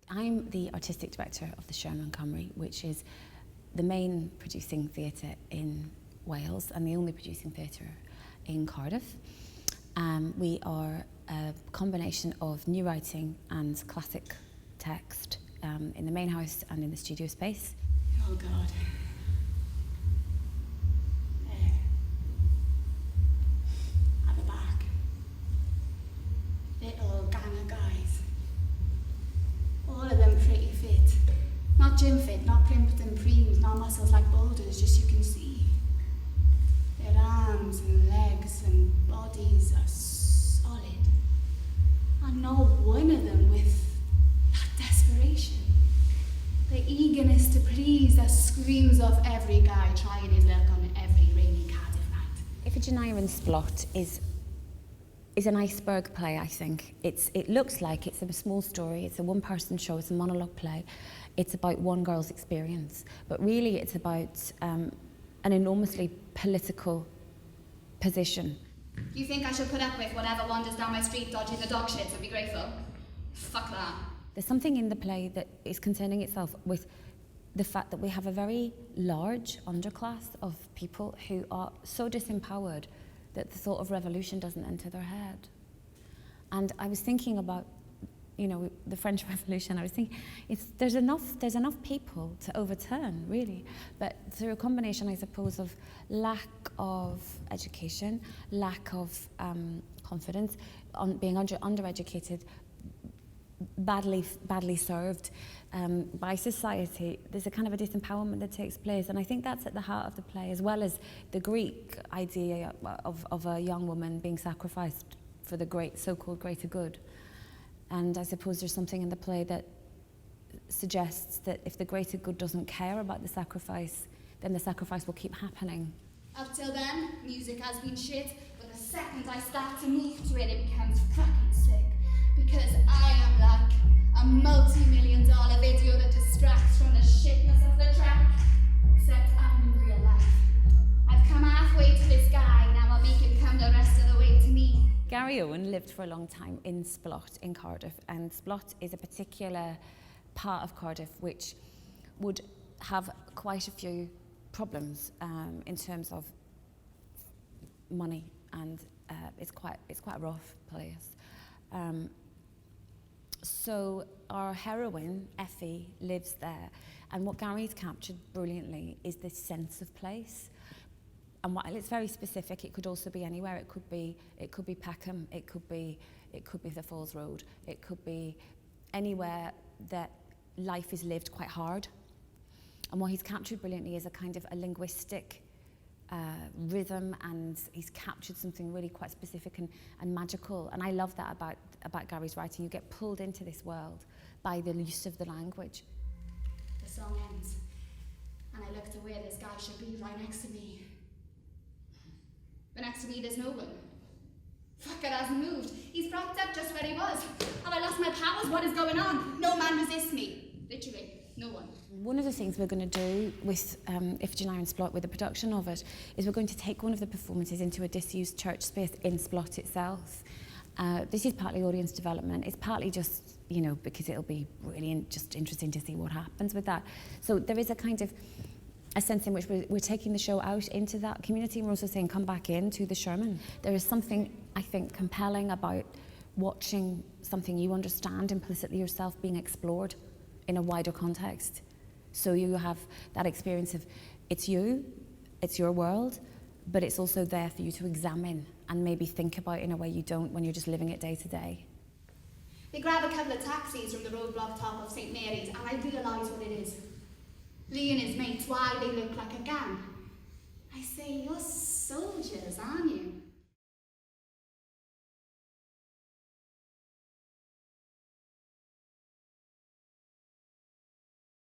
I'm the artistic director of the Sherman Cymru, which is the main producing theatre in Wales and the only producing theatre in Cardiff. We are a combination of new writing and classic text in the main house and in the studio space. Oh God. At the back. Little gang of guys. All of them pretty fit. Not gym fit, not primped and preemed, not muscles like boulders, just you can see. Their arms and legs and bodies are solid. And not one of them with that desperation. The eagerness to please that screams off every guy trying his luck on every rainy Cardiff night. Iphigenia and Splott is an iceberg play, I think. It looks like it's a small story, it's a one-person show, it's a monologue play. It's about one girl's experience, but really it's about an enormously political position. You think I should put up with whatever wanders down my street dodging the dog shits and be grateful? Fuck that. There's something in the play that is concerning itself with the fact that we have a very large underclass of people who are so disempowered that the thought of revolution doesn't enter their head. And I was thinking about, you know, the French Revolution. I was thinking, there's enough people to overturn, really, but through a combination, I suppose, of lack of education, lack of confidence, being undereducated, badly served by society. There's a kind of a disempowerment that takes place, and I think that's at the heart of the play, as well as the Greek idea of a young woman being sacrificed for the so-called greater good. And I suppose there's something in the play that suggests that if the greater good doesn't care about the sacrifice, then the sacrifice will keep happening. Up till then, music has been shit, but the second I start to move to it, it becomes fucking sick. Because I am like a multi-million-dollar video that distracts from the shitness of the track. Except I'm in real life. I've come halfway to this guy, now I'll make him come the rest of the way to me. Gary Owen lived for a long time in Splott in Cardiff, and Splott is a particular part of Cardiff which would have quite a few problems in terms of money, and it's quite a rough place. So our heroine, Effie, lives there, and what Gary's captured brilliantly is this sense of place. And while it's very specific, it could also be anywhere. It could be Peckham. It could be the Falls Road. It could be anywhere that life is lived quite hard. And what he's captured brilliantly is a kind of a linguistic rhythm, and he's captured something really quite specific and magical. And I love that about Gary's writing. You get pulled into this world by the use of the language. The song ends, and I look to where this guy should be, right next to me. But next to me, there's no one. Fuck, it hasn't moved. He's propped up just where he was. Have I lost my powers? What is going on? No man resists me. Literally, no one. One of the things we're going to do with Iphigenia and Splott, with the production of it, is we're going to take one of the performances into a disused church space in Splott itself. This is partly audience development. It's partly just, you know, because it'll be really just interesting to see what happens with that. So there is a kind of a sense in which we're taking the show out into that community, and we're also saying come back into the Sherman. There is something, I think, compelling about watching something you understand implicitly yourself being explored in a wider context. So you have that experience of it's you, it's your world, but it's also there for you to examine and maybe think about in a way you don't when you're just living it day to day. They grab a couple of taxis from the roadblock top of St. Mary's, and I realise what it is. Lee and his mates, why they look like a gang. I say, you're